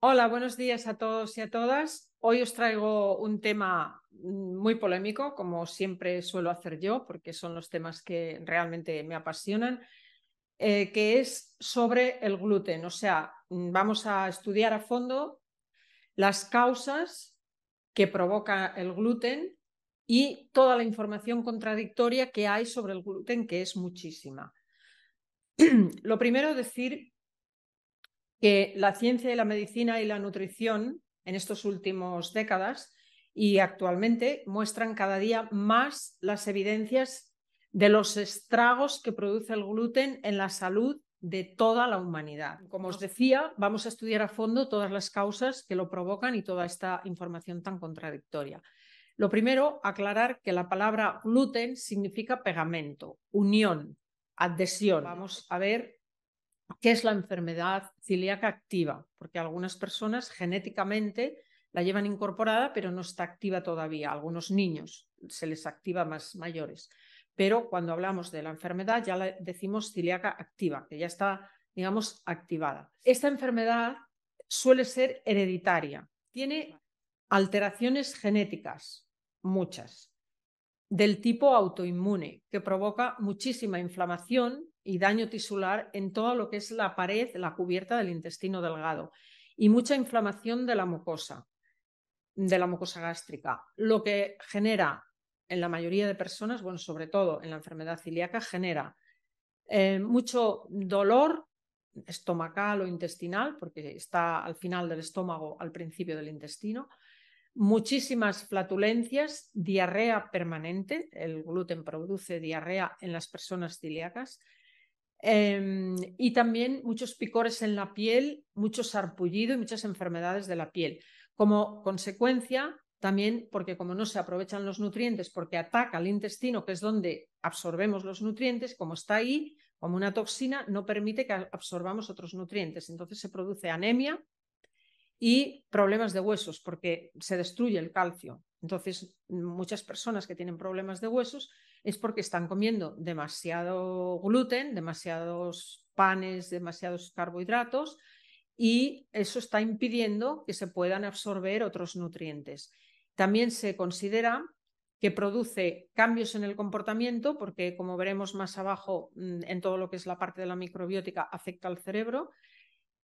Hola, buenos días a todos y a todas. Hoy os traigo un tema muy polémico, como siempre suelo hacer yo, porque son los temas que realmente me apasionan, que es sobre el gluten. O sea, vamos a estudiar a fondo las causas que provoca el gluten y toda la información contradictoria que hay sobre el gluten, que es muchísima. Lo primero, decir que la ciencia y la medicina y la nutrición en estos últimos décadas y actualmente muestran cada día más las evidencias de los estragos que produce el gluten en la salud de toda la humanidad. Como os decía, vamos a estudiar a fondo todas las causas que lo provocan y toda esta información tan contradictoria. Lo primero, aclarar que la palabra gluten significa pegamento, unión, adhesión. Vamos a ver qué es la enfermedad celíaca activa, porque algunas personas genéticamente la llevan incorporada, pero no está activa todavía. A algunos niños se les activa más mayores. Pero cuando hablamos de la enfermedad ya la decimos celíaca activa, que ya está, digamos, activada. Esta enfermedad suele ser hereditaria, tiene alteraciones genéticas, muchas, del tipo autoinmune, que provoca muchísima inflamación y daño tisular en todo lo que es la pared, la cubierta del intestino delgado, y mucha inflamación de la mucosa gástrica, lo que genera en la mayoría de personas, bueno, sobre todo en la enfermedad celíaca, genera mucho dolor estomacal o intestinal, porque está al final del estómago, al principio del intestino, muchísimas flatulencias, diarrea permanente. El gluten produce diarrea en las personas celíacas, y también muchos picores en la piel, mucho sarpullido y muchas enfermedades de la piel. Como consecuencia, también porque como no se aprovechan los nutrientes, porque ataca al intestino, que es donde absorbemos los nutrientes, como está ahí, como una toxina, no permite que absorbamos otros nutrientes. Entonces se produce anemia y problemas de huesos, porque se destruye el calcio. Entonces, muchas personas que tienen problemas de huesos es porque están comiendo demasiado gluten, demasiados panes, demasiados carbohidratos, y eso está impidiendo que se puedan absorber otros nutrientes. También se considera que produce cambios en el comportamiento, porque como veremos más abajo, en todo lo que es la parte de la microbiótica, afecta al cerebro,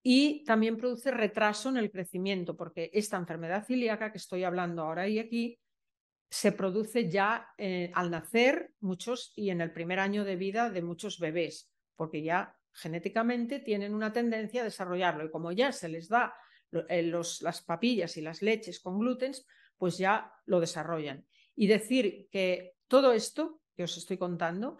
y también produce retraso en el crecimiento, porque esta enfermedad celíaca que estoy hablando ahora y aquí se produce ya al nacer muchos y en el primer año de vida de muchos bebés, porque ya genéticamente tienen una tendencia a desarrollarlo, y como ya se les da las papillas y las leches con gluten, pues ya lo desarrollan. Y decir que todo esto que os estoy contando,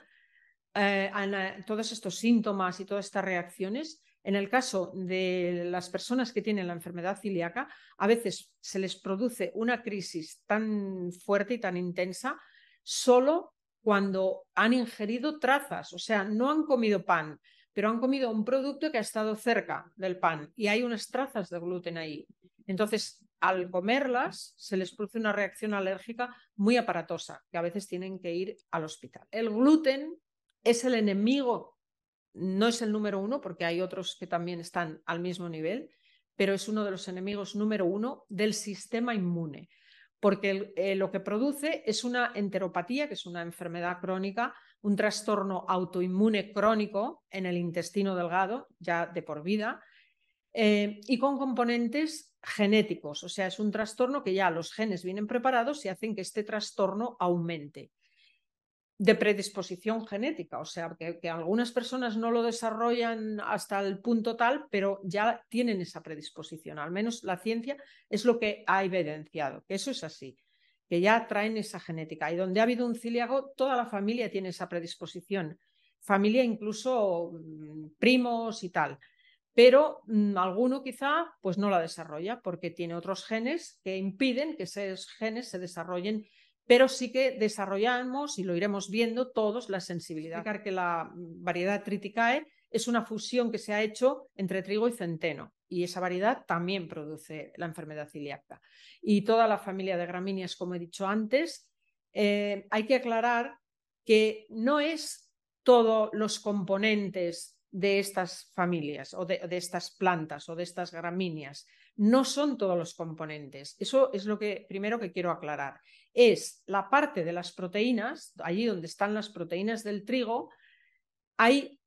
todos estos síntomas y todas estas reacciones, en el caso de las personas que tienen la enfermedad celíaca, a veces se les produce una crisis tan fuerte y tan intensa solo cuando han ingerido trazas, o sea, no han comido pan, pero han comido un producto que ha estado cerca del pan y hay unas trazas de gluten ahí. Entonces, al comerlas, se les produce una reacción alérgica muy aparatosa, que a veces tienen que ir al hospital. El gluten es el enemigo, no es el número uno, porque hay otros que también están al mismo nivel, pero es uno de los enemigos número uno del sistema inmune, porque lo que produce es una enteropatía, que es una enfermedad crónica, un trastorno autoinmune crónico en el intestino delgado, ya de por vida, y con componentes genéticos. O sea, es un trastorno que ya los genes vienen preparados y hacen que este trastorno aumente, de predisposición genética, o sea, que algunas personas no lo desarrollan hasta el punto tal, pero ya tienen esa predisposición. Al menos la ciencia es lo que ha evidenciado, que eso es así, que ya traen esa genética. Y donde ha habido un celíaco, toda la familia tiene esa predisposición, familia incluso primos y tal. Pero alguno quizá pues no la desarrolla porque tiene otros genes que impiden que esos genes se desarrollen, pero sí que desarrollamos, y lo iremos viendo todos, la sensibilidad. Explicar que la variedad Triticae es una fusión que se ha hecho entre trigo y centeno, y esa variedad también produce la enfermedad celíaca. Y toda la familia de gramíneas, como he dicho antes, hay que aclarar que no es todos los componentes de estas familias o de estas plantas o de estas gramíneas, no son todos los componentes. Eso es lo que primero que quiero aclarar. Es la parte de las proteínas, allí donde están las proteínas del trigo, hay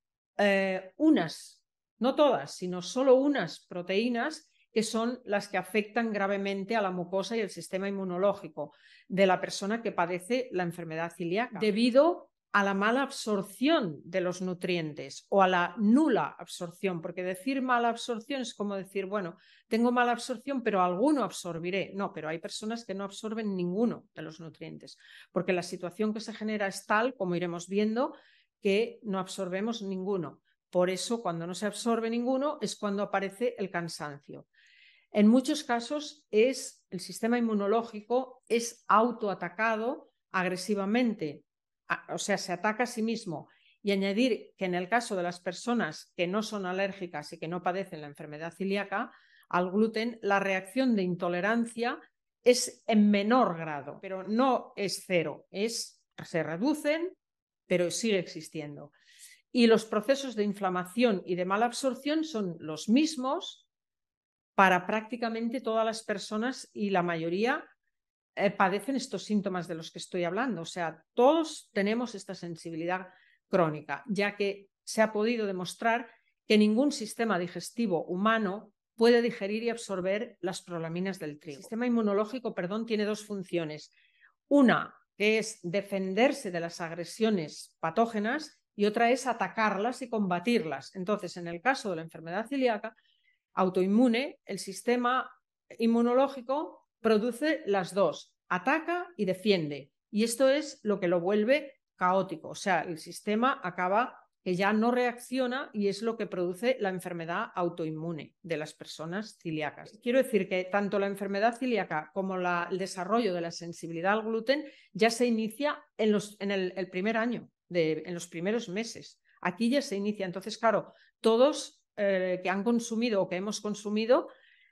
unas, no todas, sino solo unas proteínas que son las que afectan gravemente a la mucosa y el sistema inmunológico de la persona que padece la enfermedad celíaca, debido a la mala absorción de los nutrientes o a la nula absorción, porque decir mala absorción es como decir, bueno, tengo mala absorción, pero alguno absorbiré. No, pero hay personas que no absorben ninguno de los nutrientes, porque la situación que se genera es tal, como iremos viendo, que no absorbemos ninguno. Por eso, cuando no se absorbe ninguno, es cuando aparece el cansancio. En muchos casos el sistema inmunológico es autoatacado agresivamente, o sea, se ataca a sí mismo. Y añadir que en el caso de las personas que no son alérgicas y que no padecen la enfermedad celíaca al gluten, la reacción de intolerancia es en menor grado, pero no es cero, se reducen, pero sigue existiendo. Y los procesos de inflamación y de mala absorción son los mismos para prácticamente todas las personas y la mayoría padecen estos síntomas de los que estoy hablando. O sea, todos tenemos esta sensibilidad crónica, ya que se ha podido demostrar que ningún sistema digestivo humano puede digerir y absorber las prolaminas del trigo. El sistema inmunológico, tiene dos funciones. Una, que es defenderse de las agresiones patógenas, y otra es atacarlas y combatirlas. Entonces, en el caso de la enfermedad celíaca autoinmune, el sistema inmunológico produce las dos, ataca y defiende. Y esto es lo que lo vuelve caótico. O sea, el sistema acaba que ya no reacciona y es lo que produce la enfermedad autoinmune de las personas celíacas. Quiero decir que tanto la enfermedad celíaca como el desarrollo de la sensibilidad al gluten ya se inicia en el primer año, en los primeros meses. Aquí ya se inicia. Entonces, claro, todos que han consumido o que hemos consumido,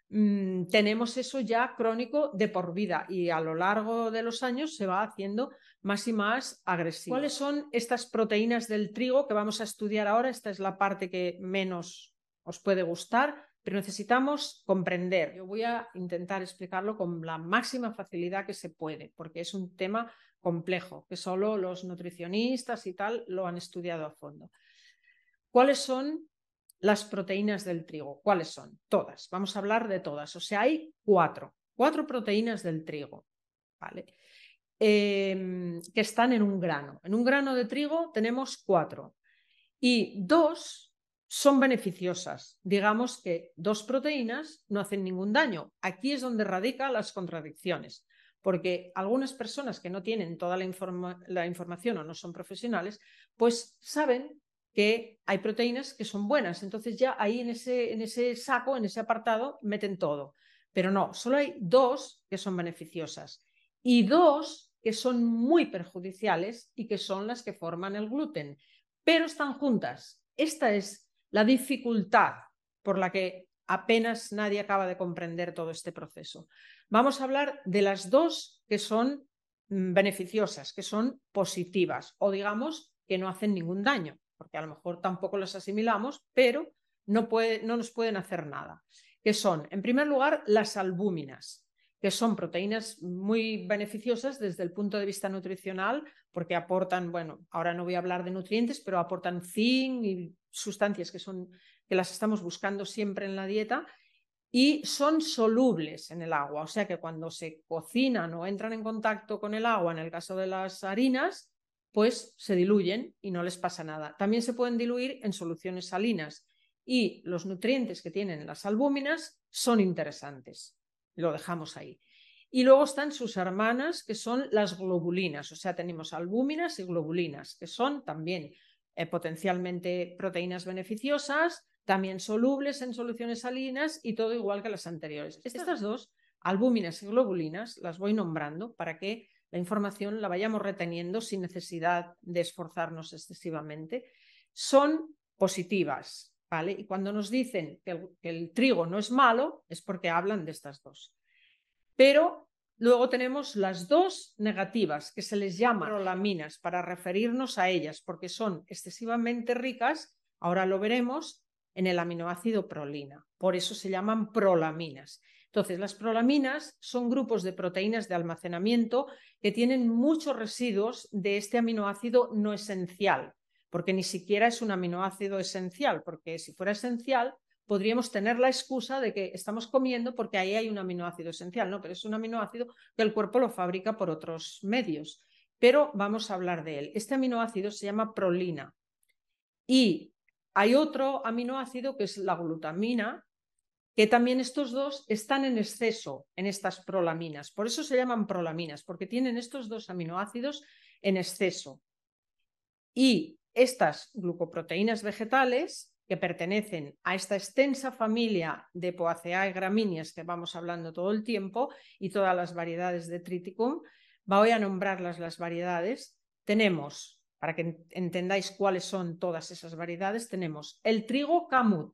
tenemos eso ya crónico de por vida y a lo largo de los años se va haciendo más y más agresivo. ¿Cuáles son estas proteínas del trigo que vamos a estudiar ahora? Esta es la parte que menos os puede gustar, pero necesitamos comprender. Yo voy a intentar explicarlo con la máxima facilidad que se puede, porque es un tema complejo, que solo los nutricionistas y tal lo han estudiado a fondo. ¿Cuáles son las proteínas del trigo? ¿Cuáles son? Todas. Vamos a hablar de todas. O sea, hay cuatro proteínas del trigo, ¿vale? Que están en un grano. En un grano de trigo tenemos 4 y 2 son beneficiosas. Digamos que 2 proteínas no hacen ningún daño. Aquí es donde radican las contradicciones, porque algunas personas que no tienen toda la información o no son profesionales, pues saben que hay proteínas que son buenas, entonces ya ahí en ese saco, en ese apartado, meten todo. Pero no, solo hay 2 que son beneficiosas y 2 que son muy perjudiciales y que son las que forman el gluten, pero están juntas. Esta es la dificultad por la que apenas nadie acaba de comprender todo este proceso. Vamos a hablar de las 2 que son beneficiosas, que son positivas o digamos que no hacen ningún daño, porque a lo mejor tampoco las asimilamos, pero no nos pueden hacer nada, que son, en primer lugar, las albúminas, que son proteínas muy beneficiosas desde el punto de vista nutricional, porque aportan, bueno, ahora no voy a hablar de nutrientes, pero aportan zinc y sustancias que las estamos buscando siempre en la dieta, y son solubles en el agua, o sea que cuando se cocinan o entran en contacto con el agua, en el caso de las harinas, pues se diluyen y no les pasa nada. También se pueden diluir en soluciones salinas y los nutrientes que tienen las albúminas son interesantes. Lo dejamos ahí. Y luego están sus hermanas, que son las globulinas, o sea, tenemos albúminas y globulinas, que son también potencialmente proteínas beneficiosas, también solubles en soluciones salinas y todo igual que las anteriores. Estas 2, albúminas y globulinas, las voy nombrando para que la información la vayamos reteniendo sin necesidad de esforzarnos excesivamente. Son positivas, ¿vale? Y cuando nos dicen que el trigo no es malo, es porque hablan de estas 2. Pero luego tenemos las 2 negativas, que se les llama prolaminas, para referirnos a ellas, porque son excesivamente ricas, ahora lo veremos, en el aminoácido prolina. Por eso se llaman prolaminas. Entonces, las prolaminas son grupos de proteínas de almacenamiento que tienen muchos residuos de este aminoácido no esencial, porque ni siquiera es un aminoácido esencial, porque si fuera esencial podríamos tener la excusa de que estamos comiendo porque ahí hay un aminoácido esencial, ¿no? Pero es un aminoácido que el cuerpo lo fabrica por otros medios. Pero vamos a hablar de él. Este aminoácido se llama prolina y hay otro aminoácido que es la glutamina, que también estos dos están en exceso en estas prolaminas. Por eso se llaman prolaminas, porque tienen estos dos aminoácidos en exceso. Y estas glucoproteínas vegetales, que pertenecen a esta extensa familia de Poaceae gramíneas que vamos hablando todo el tiempo y todas las variedades de Triticum, voy a nombrarlas las variedades. Tenemos, para que entendáis cuáles son todas esas variedades, tenemos el trigo camut,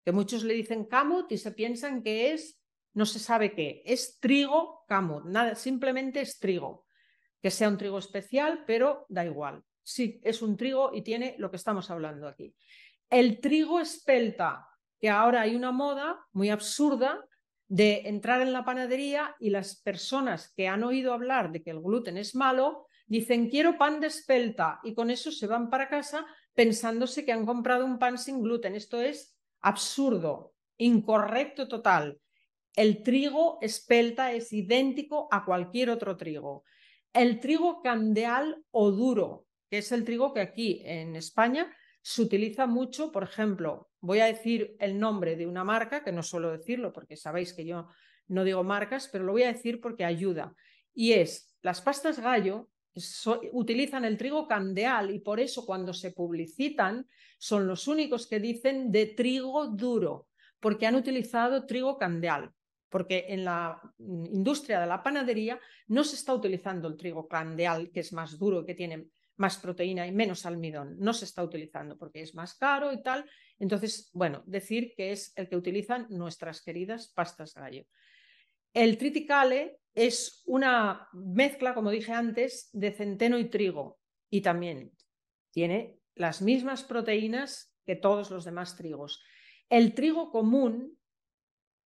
que muchos le dicen camut y se piensan que es, no se sabe qué, es trigo camut, nada, simplemente es trigo, que sea un trigo especial, pero da igual. Sí, es un trigo y tiene lo que estamos hablando aquí. El trigo espelta, que ahora hay una moda muy absurda de entrar en la panadería y las personas que han oído hablar de que el gluten es malo, dicen quiero pan de espelta y con eso se van para casa pensándose que han comprado un pan sin gluten. Esto es absurdo, incorrecto total. El trigo espelta es idéntico a cualquier otro trigo. El trigo candeal o duro, que es el trigo que aquí en España se utiliza mucho, por ejemplo, voy a decir el nombre de una marca, que no suelo decirlo porque sabéis que yo no digo marcas, pero lo voy a decir porque ayuda. Y es, las pastas Gallo utilizan el trigo candeal y por eso cuando se publicitan son los únicos que dicen de trigo duro, porque han utilizado trigo candeal. Porque en la industria de la panadería no se está utilizando el trigo candeal, que es más duro y que tiene más proteína y menos almidón. No se está utilizando porque es más caro y tal. Entonces, bueno, decir que es el que utilizan nuestras queridas pastas Gallo. El triticale es una mezcla, como dije antes, de centeno y trigo y también tiene las mismas proteínas que todos los demás trigos. El trigo común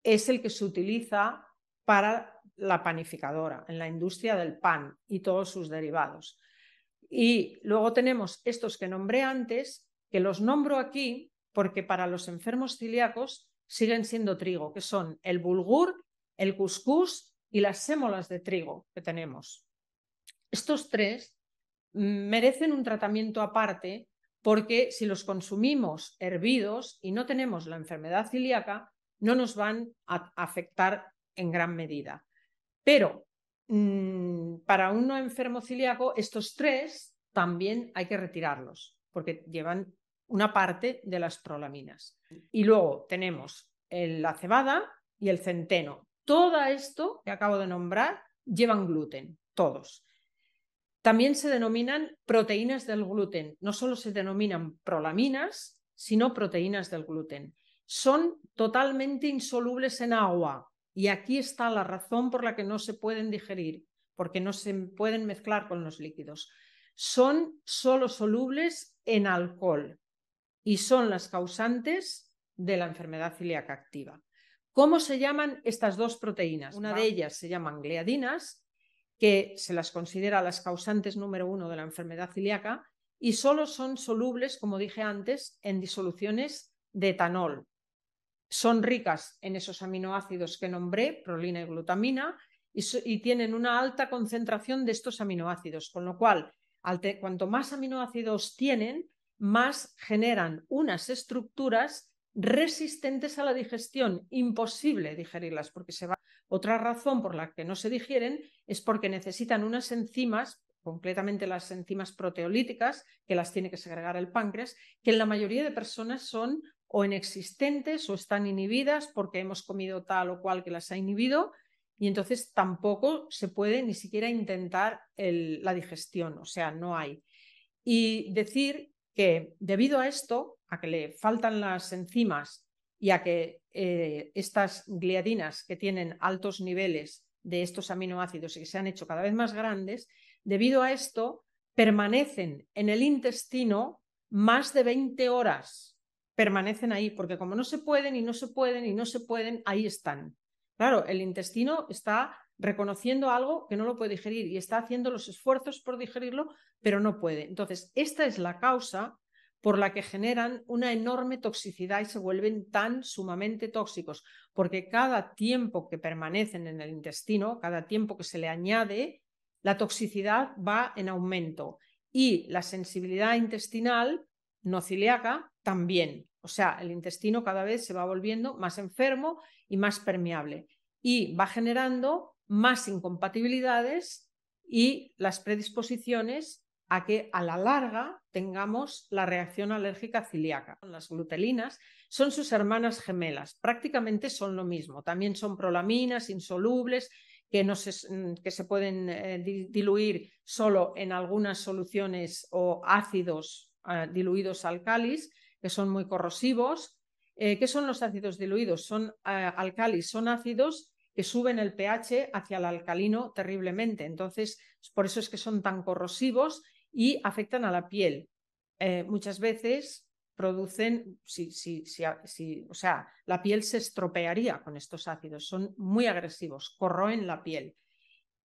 es el que se utiliza para la panificadora, en la industria del pan y todos sus derivados. Y luego tenemos estos que nombré antes, que los nombro aquí porque para los enfermos celíacos siguen siendo trigo, que son el bulgur, el cuscús y las sémolas de trigo que tenemos. Estos tres merecen un tratamiento aparte porque si los consumimos hervidos y no tenemos la enfermedad celíaca, no nos van a afectar en gran medida. Pero para un no enfermo celíaco, estos tres también hay que retirarlos porque llevan una parte de las prolaminas. Y luego tenemos la cebada y el centeno. Todo esto que acabo de nombrar llevan gluten, todos. También se denominan proteínas del gluten. No solo se denominan prolaminas, sino proteínas del gluten. Son totalmente insolubles en agua. Y aquí está la razón por la que no se pueden digerir, porque no se pueden mezclar con los líquidos. Son solo solubles en alcohol y son las causantes de la enfermedad celíaca activa. ¿Cómo se llaman estas dos proteínas? Una de ellas se llaman gliadinas, que se las considera las causantes número 1 de la enfermedad celíaca y solo son solubles, como dije antes, en disoluciones de etanol. Son ricas en esos aminoácidos que nombré, prolina y glutamina, y tienen una alta concentración de estos aminoácidos, con lo cual, cuanto más aminoácidos tienen, más generan unas estructuras resistentes a la digestión, imposible digerirlas, porque se va. Otra razón por la que no se digieren es porque necesitan unas enzimas, concretamente las enzimas proteolíticas, que las tiene que segregar el páncreas, que en la mayoría de personas son o inexistentes o están inhibidas porque hemos comido tal o cual que las ha inhibido y entonces tampoco se puede ni siquiera intentar la digestión, o sea, no hay. Y decir que debido a esto, a que le faltan las enzimas y a que estas gliadinas que tienen altos niveles de estos aminoácidos y que se han hecho cada vez más grandes, debido a esto permanecen en el intestino más de 20 horas permanecen ahí, porque como no se pueden y no se pueden y no se pueden, ahí están. Claro, el intestino está reconociendo algo que no lo puede digerir y está haciendo los esfuerzos por digerirlo, pero no puede. Entonces, esta es la causa por la que generan una enorme toxicidad y se vuelven tan sumamente tóxicos, porque cada tiempo que permanecen en el intestino, cada tiempo que se le añade, la toxicidad va en aumento y la sensibilidad intestinal no celíaca también. O sea, el intestino cada vez se va volviendo más enfermo y más permeable y va generando más incompatibilidades y las predisposiciones a que a la larga tengamos la reacción alérgica celíaca. Las glutelinas son sus hermanas gemelas, prácticamente son lo mismo, también son prolaminas insolubles que se pueden diluir solo en algunas soluciones o ácidos diluidos alcalis, que son muy corrosivos. ¿Qué son los ácidos diluidos? Son alcalis, son ácidos que suben el pH hacia el alcalino terriblemente. Entonces, por eso es que son tan corrosivos y afectan a la piel. Muchas veces producen, o sea, la piel se estropearía con estos ácidos, son muy agresivos, corroen la piel.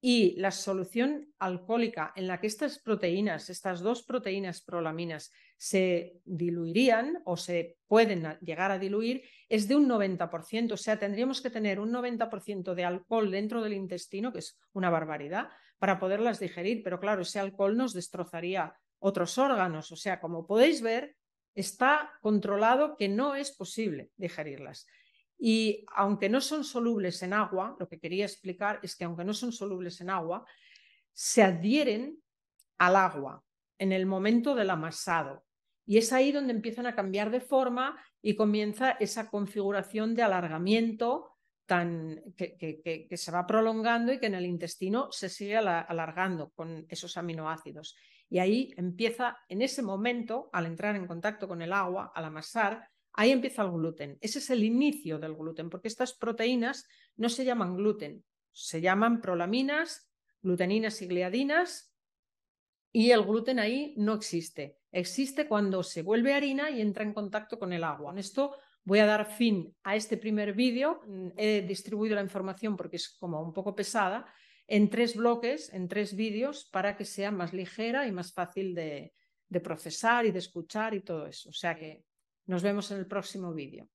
Y la solución alcohólica en la que estas proteínas, estas dos proteínas prolaminas, se diluirían o se pueden llegar a diluir es de un 90%. O sea, tendríamos que tener un 90% de alcohol dentro del intestino, que es una barbaridad, para poderlas digerir. Pero claro, ese alcohol nos destrozaría otros órganos. O sea, como podéis ver, está controlado que no es posible digerirlas. Y aunque no son solubles en agua, lo que quería explicar es que aunque no son solubles en agua, se adhieren al agua en el momento del amasado. Y es ahí donde empiezan a cambiar de forma y comienza esa configuración de alargamiento que se va prolongando y que en el intestino se sigue alargando con esos aminoácidos. Y ahí empieza, en ese momento, al entrar en contacto con el agua, al amasar, ahí empieza el gluten. Ese es el inicio del gluten, porque estas proteínas no se llaman gluten, se llaman prolaminas, gluteninas y gliadinas, y el gluten ahí no existe. Existe cuando se vuelve harina y entra en contacto con el agua. Con esto voy a dar fin a este primer vídeo. He distribuido la información porque es como un poco pesada en 3 bloques, en 3 vídeos, para que sea más ligera y más fácil de procesar y de escuchar y todo eso. O sea que nos vemos en el próximo vídeo.